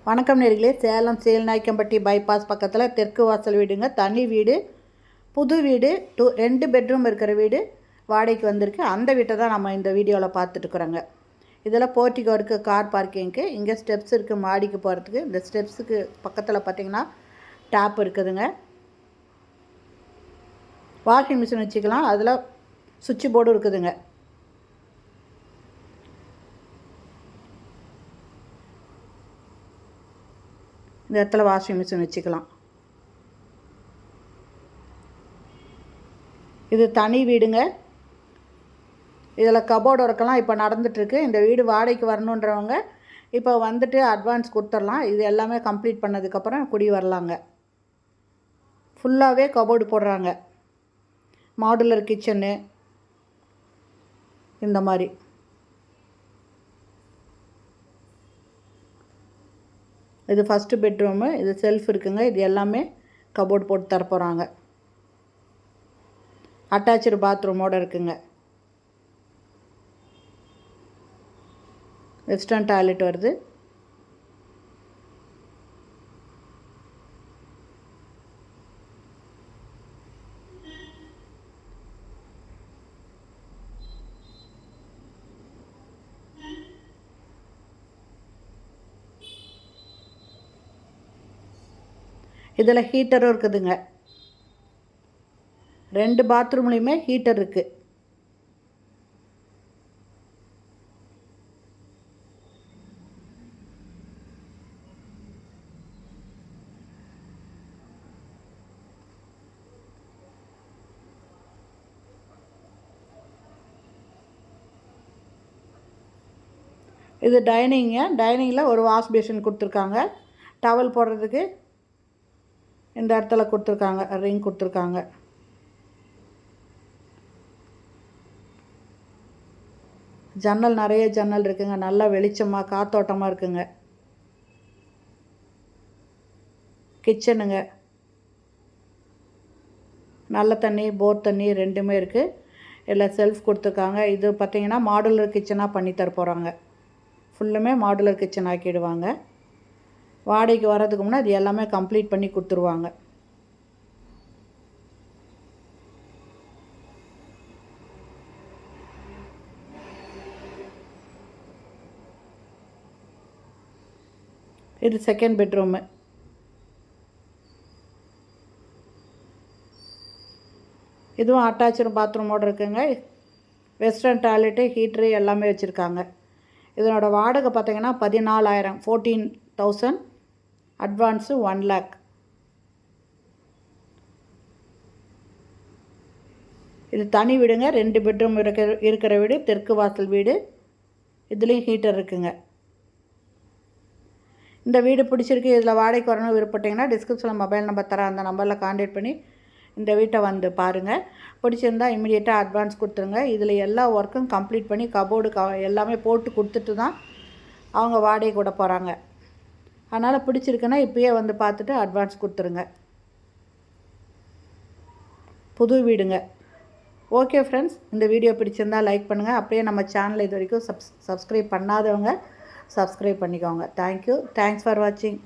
வணக்கம் நேர்களே. சேலம் சேல்நாயக்கம்பட்டி பைபாஸ் பக்கத்தில் தெற்கு வாசல் வீடுங்க. தனி வீடு, புது வீடு, 2 பெட்ரூம் இருக்கிற வீடு வாடகைக்கு வந்திருக்கு. அந்த வீட்டை தான் நம்ம இந்த வீடியோவில் பார்த்துட்டுருக்குறோங்க. இதில் போர்ட்டிகோ இருக்குது, கார் பார்க்கிங்க்கு. இங்கே ஸ்டெப்ஸ் இருக்குது மாடிக்கு போகிறதுக்கு. இந்த ஸ்டெப்ஸுக்கு பக்கத்தில் பார்த்திங்கன்னா டேப் இருக்குதுங்க. வாஷிங் மிஷின் வச்சுக்கலாம். அதில் சுவிட்ச் போர்டும் இருக்குதுங்க. இந்த இடத்துல வாஷிங் மிஷின் வச்சுக்கலாம். இது தனி வீடுங்க. இதில் கபோர்டு ஒர்க்கெல்லாம் இப்போ நடந்துகிட்ருக்கு. இந்த வீடு வாடகைக்கு வரணுன்றவங்க இப்போ வந்துட்டு அட்வான்ஸ் கொடுத்துடலாம். இது எல்லாமே கம்ப்ளீட் பண்ணதுக்கப்புறம் குடி வரலாங்க. ஃபுல்லாகவே கபோர்டு போடுறாங்க. மாடுலர் கிச்சனு இந்த மாதிரி. இது ஃபஸ்ட்டு பெட்ரூமு. இது செல்ஃப் இருக்குங்க. இது எல்லாமே கபோர்டு போட்டு தரப்போகிறாங்க. அட்டாச்சு பாத்ரூமோடு இருக்குங்க. வெஸ்டர்ன் டாய்லெட் வருது. இதில் ஹீட்டரும் இருக்குதுங்க. 2 பாத்ரூம்லேயுமே ஹீட்டர் இருக்குது. இது டைனிங்க. டைனிங்கில் ஒரு வாஷ் பேஷன் கொடுத்துருக்காங்க. டவல் போடுறதுக்கு இந்த இடத்துல கொடுத்துருக்காங்க, ரிங் கொடுத்துருக்காங்க. ஜன்னல் நிறைய ஜன்னல் இருக்குங்க. நல்லா வெளிச்சமாக காத்தோட்டமாக இருக்குங்க. கிச்சனுங்க. நல்ல தண்ணி, போர் தண்ணி ரெண்டுமே இருக்குது. எல்லாம் செல்ஃப் கொடுத்துருக்காங்க. இது பார்த்திங்கன்னா மாடுலர் கிச்சனாக பண்ணி தர போகிறாங்க. ஃபுல்லுமே மாடுலர் கிச்சன் ஆக்கிடுவாங்க. வாடகைக்கு வர்றதுக்கு முன்னே அது எல்லாமே கம்ப்ளீட் பண்ணி கொடுத்துருவாங்க. இது செகண்ட் பெட்ரூமு. இதுவும் அட்டாச்சு பாத்ரூமோடு இருக்குங்க. வெஸ்டர்ன் டாய்லெட்டு, ஹீட்ரு எல்லாமே வச்சுருக்காங்க. இதனோட வாடகை பார்த்திங்கன்னா 14,000, 14,000. Advance 1 lakh. இது தனி வீடுங்க. 2 பெட்ரூம் இருக்கிற வீடு, தெற்கு வாசல் வீடு. இதுலேயும் ஹீட்டர் இருக்குங்க. இந்த வீடு பிடிச்சிருக்கு, இதில் வாடகைக்கு வரணும் விருப்பப்பட்டிங்கன்னா டிஸ்கிரிப்ஷனில் மொபைல் நம்பர் தரேன். அந்த நம்பரில் கான்டாக்ட் பண்ணி இந்த வீட்டை வந்து பாருங்கள். பிடிச்சிருந்தால் இம்மிடியேட்டாக அட்வான்ஸ் கொடுத்துருங்க. இதில் எல்லா ஒர்க்கும் கம்ப்ளீட் பண்ணி கபோர்டு எல்லாமே போட்டு கொடுத்துட்டு தான் அவங்க வாடகை கூட போகிறாங்க. அதனால் பிடிச்சிருக்குன்னா இப்போயே வந்து பார்த்துட்டு அட்வான்ஸ் கொடுத்துருங்க. புது வீடுங்க. ஓகே ஃப்ரெண்ட்ஸ், இந்த வீடியோ பிடிச்சிருந்தால் லைக் பண்ணுங்கள். அப்படியே நம்ம சேனலை இது வரைக்கும் சப்ஸ்கிரைப் பண்ணாதவங்க சப்ஸ்கிரைப் பண்ணிக்கோங்க. தேங்க்யூ. தேங்க்ஸ் ஃபார் வாட்சிங்.